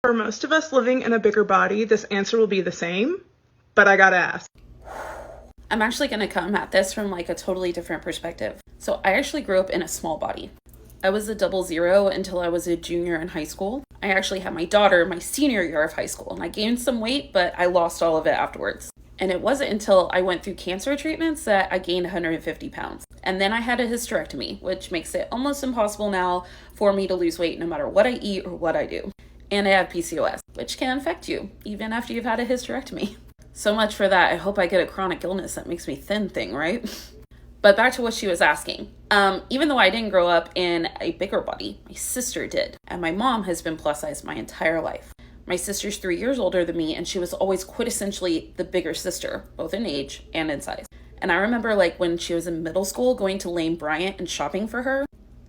For most of us living in a bigger body, this answer will be the same, but I gotta ask. I'm actually going to come at this from like a totally different perspective. So I actually grew up in a small body. I was a 00 until I was a junior in high school. I actually had my daughter my senior year of high school, and I gained some weight, but I lost all of it afterwards. And it wasn't until I went through cancer treatments that I gained 150 pounds. And then I had a hysterectomy, which makes it almost impossible now for me to lose weight no matter what I eat or what I do. And I have PCOS, which can affect you even after you've had a hysterectomy. So much for that. I hope I get a chronic illness that makes me thin thing, right? But back to what she was asking. Even though I didn't grow up in a bigger body, my sister did. And my mom has been plus size my entire life. My sister's 3 years older than me, and she was always quintessentially the bigger sister, both in age and in size. And I remember like when she was in middle school going to Lane Bryant and shopping for her.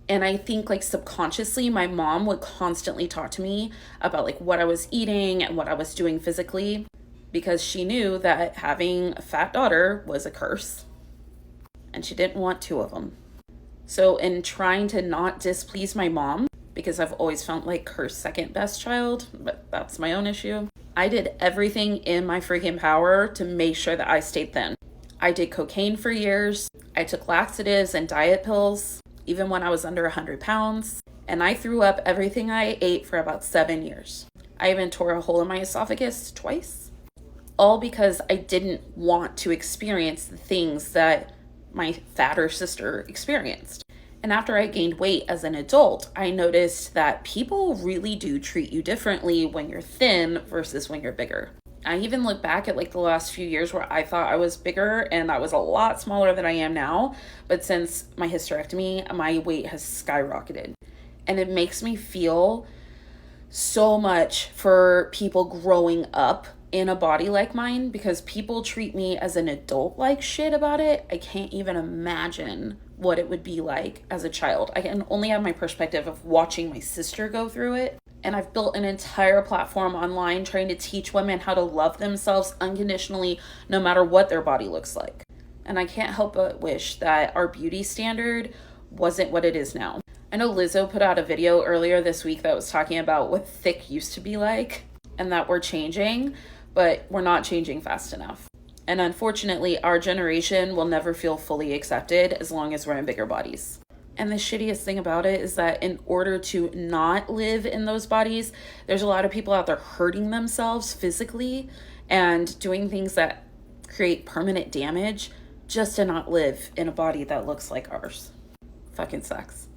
And I think like subconsciously, my mom would constantly talk to me about like what I was eating and what I was doing physically, because she knew that having a fat daughter was a curse. And she didn't want 2 of them. So in trying to not displease my mom, because I've always felt like her second best child, but that's my own issue, I did everything in my freaking power to make sure that I stayed thin. I did cocaine for years. I took laxatives and diet pills, even when I was under 100 pounds. And I threw up everything I ate for about 7 years. I even tore a hole in my esophagus twice. All because I didn't want to experience the things that my fatter sister experienced. And after I gained weight as an adult, I noticed that people really do treat you differently when you're thin versus when you're bigger. I even look back at like the last few years where I thought I was bigger and I was a lot smaller than I am now. But since my hysterectomy, my weight has skyrocketed. And it makes me feel so much for people growing up in a body like mine, because people treat me as an adult like shit about it. I can't even imagine what it would be like as a child. I can only have my perspective of watching my sister go through it. And I've built an entire platform online trying to teach women how to love themselves unconditionally, no matter what their body looks like. And I can't help but wish that our beauty standard wasn't what it is now. I know Lizzo put out a video earlier this week that was talking about what thick used to be like, and that we're changing, but we're not changing fast enough. And unfortunately, our generation will never feel fully accepted as long as we're in bigger bodies. And the shittiest thing about it is that in order to not live in those bodies, there's a lot of people out there hurting themselves physically and doing things that create permanent damage just to not live in a body that looks like ours. Fucking sucks.